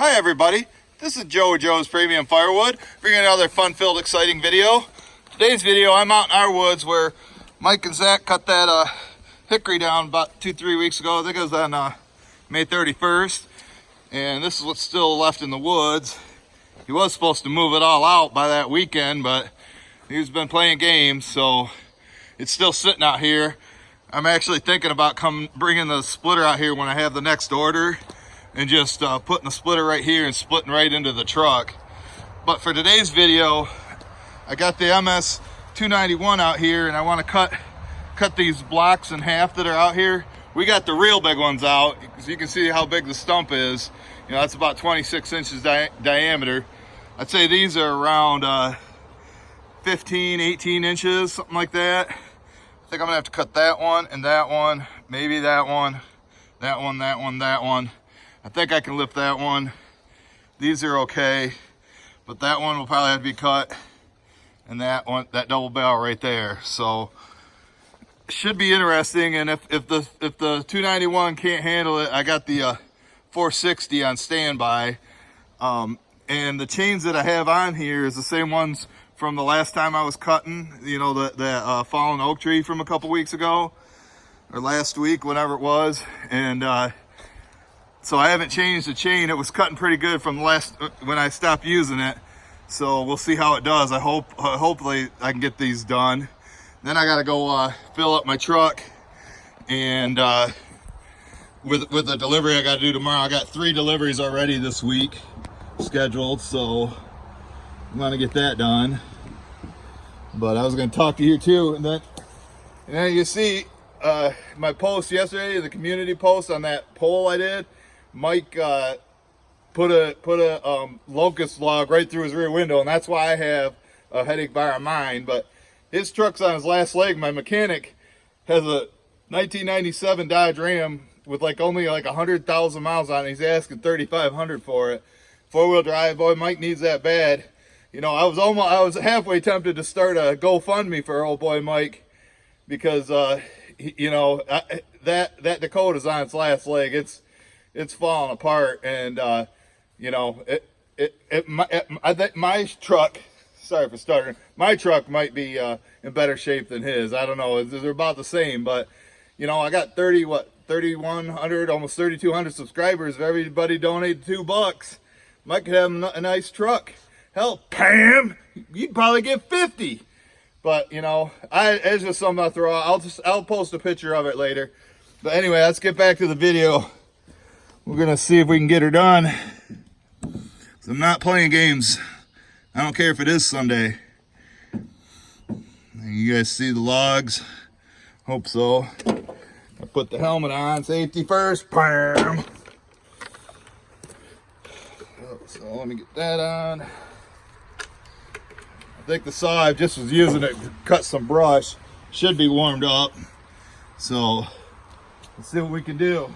Hi everybody, this is Joe with Joe's Premium Firewood, bringing another fun-filled, exciting video. Today's video, I'm out in our woods where Mike and Zach cut that hickory down about 2-3 weeks ago. I think it was on May 31st, and this is what's still left in the woods. He was supposed to move it all out by that weekend, but he's been playing games, so it's still sitting out here. I'm actually thinking about bringing the splitter out here when I have the next order, and just putting the splitter right here and splitting right into the truck. But for today's video, I got the MS291 out here, and I want to cut these blocks in half that are out here. We got the real big ones out, so you can see how big the stump is. You know, that's about 26 inches diameter. I'd say these are around 15, 18 inches, something like that. I think I'm gonna have to cut that one and that one, maybe that one, that one, that one, that one. I think I can lift that one. These are okay, but that one will probably have to be cut, and that one, that double barrel right there. So should be interesting. And if the 291 can't handle it, I got the 460 on standby. And the chains that I have on here is the same ones from the last time I was cutting. You know, the fallen oak tree from a couple weeks ago, or last week, whenever it was. And so I haven't changed the chain. It was cutting pretty good from when I stopped using it. So we'll see how it does. Hopefully I can get these done. Then I gotta go fill up my truck, and with the delivery I gotta do tomorrow. I got 3 deliveries already this week scheduled, so I'm gonna get that done. But I was gonna talk to you too, and then you see my post yesterday, the community post on that poll I did. Mike put a locust log right through his rear window, and that's why I have a headache bar on mine. But his truck's on his last leg. My mechanic has a 1997 Dodge Ram with only 100,000 miles on it. He's asking $3,500 for it. 4-wheel drive. Boy, Mike needs that bad. You know, I was halfway tempted to start a GoFundMe for old boy Mike, because you know, that Dakota's on its last leg. It's falling apart, and you know, I think my truck, sorry for stuttering, my truck might be in better shape than his. I don't know, they're about the same, but you know, I got 3,100, almost 3,200 subscribers. If everybody donated $2, Mike could have a nice truck. Hell, Pam, you'd probably get 50. But you know, it's just something I'll throw out. I'll post a picture of it later. But anyway, let's get back to the video. We're gonna see if we can get her done. So I'm not playing games. I don't care if it is Sunday. You guys see the logs? Hope so. I put the helmet on. Safety first. Bam. So let me get that on. I think the saw I just was using it to cut some brush should be warmed up. So let's see what we can do.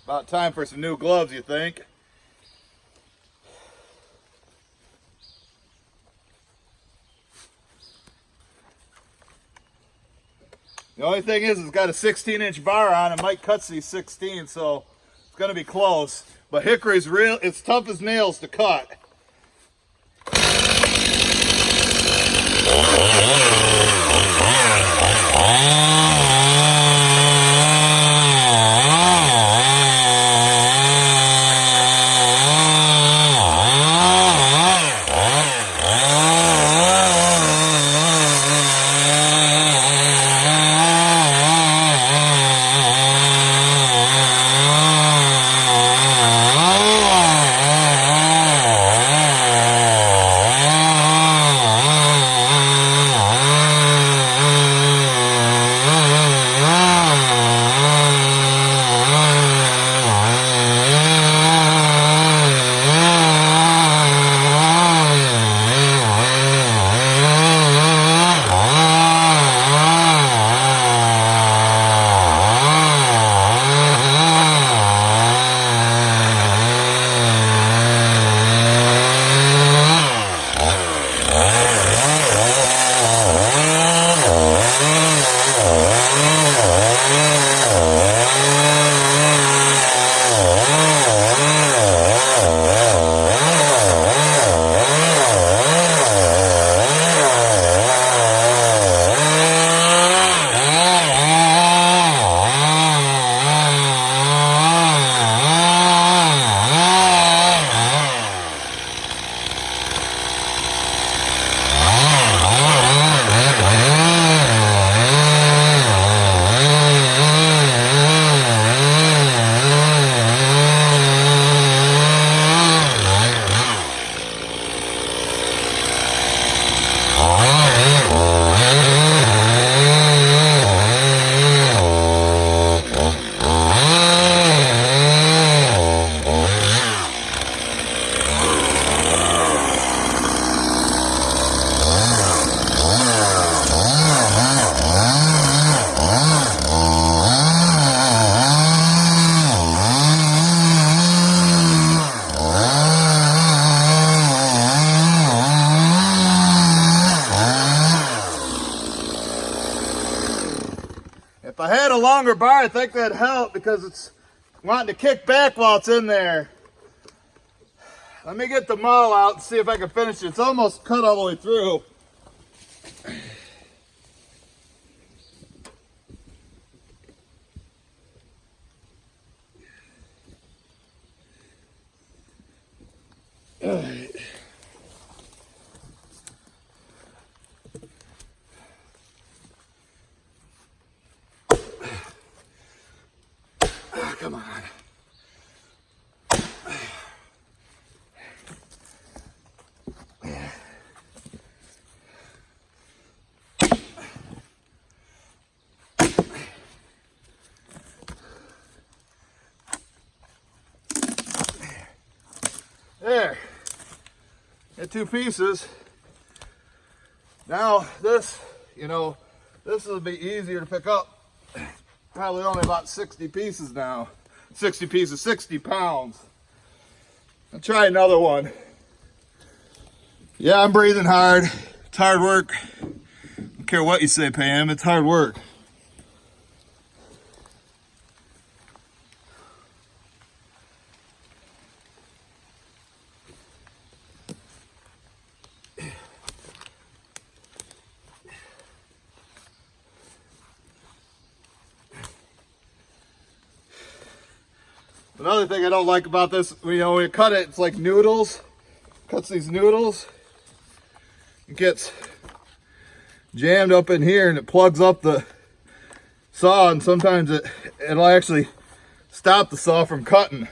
About time for some new gloves, you think? The only thing is, it's got a 16-inch bar on it. Mike cuts these 16, so it's gonna be close. But hickory's it's tough as nails to cut. If I had a longer bar, I think that'd help because it's wanting to kick back while it's in there. Let me get the maul out and see if I can finish it. It's almost cut all the way through. All right. Oh, come on. There. Get two pieces. Now this, this will be easier to pick up. Probably only about 60 pieces now. 60 pieces, 60 pounds. I'll try another one. Yeah, I'm breathing hard. It's hard work. Don't care what you say, Pam, it's hard work. Another thing I don't like about this, when you cut it, it's like noodles. Cuts these noodles. It gets jammed up in here and it plugs up the saw, and sometimes it'll actually stop the saw from cutting.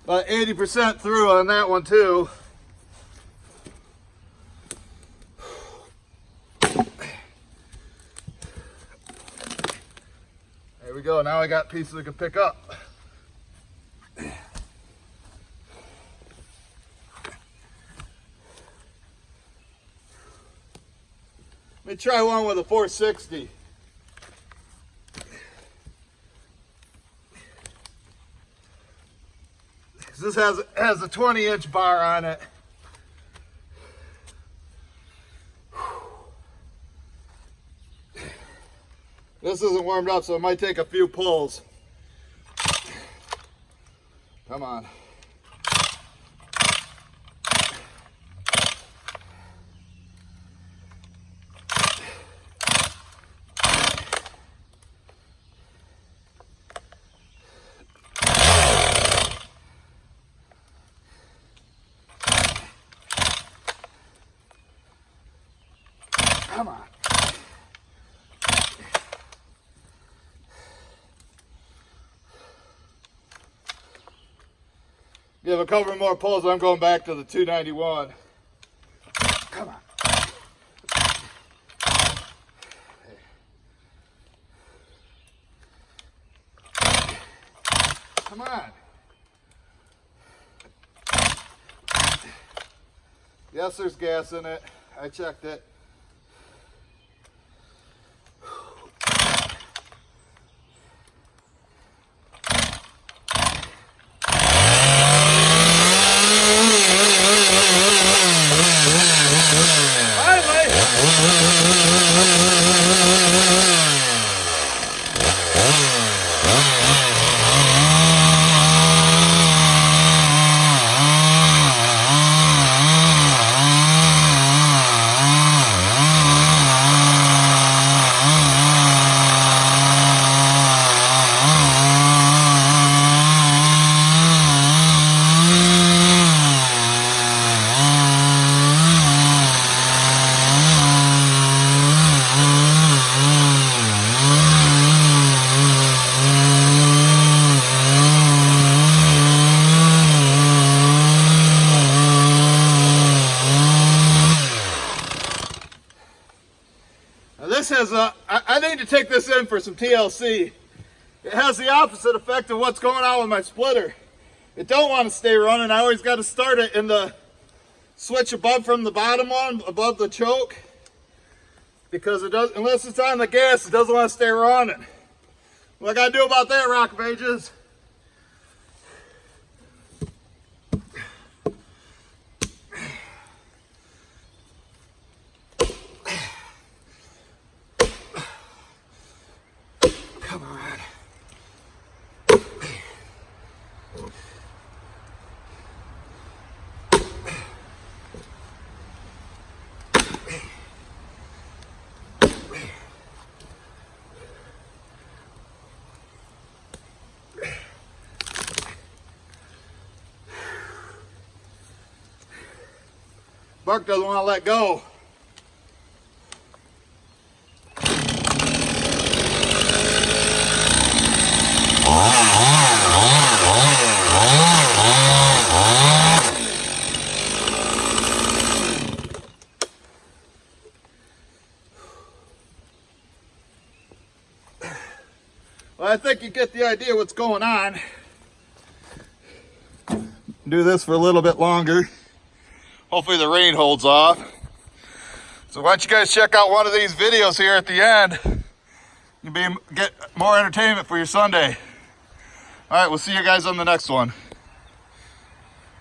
About 80% through on that one too. There we go. Now I got pieces I can pick up. Let me try one with a 460. This has a 20-inch bar on it. This isn't warmed up, so it might take a few pulls. Come on. Come on. Give a couple more pulls, I'm going back to the 291. Come on. Come on. Yes, there's gas in it. I checked it. This has I need to take this in for some TLC. It has the opposite effect of what's going on with my splitter. It don't want to stay running. I always got to start it in the switch above from the bottom one, above the choke. Because it does, unless it's on the gas, it doesn't want to stay running. What I got to do about that, Rock of Ages? Come on. Buck doesn't want to let go. Well, I think you get the idea what's going on. Do this for a little bit longer. Hopefully the rain holds off. So why don't you guys check out one of these videos here at the end. You'll get more entertainment for your Sunday. All right, we'll see you guys on the next one.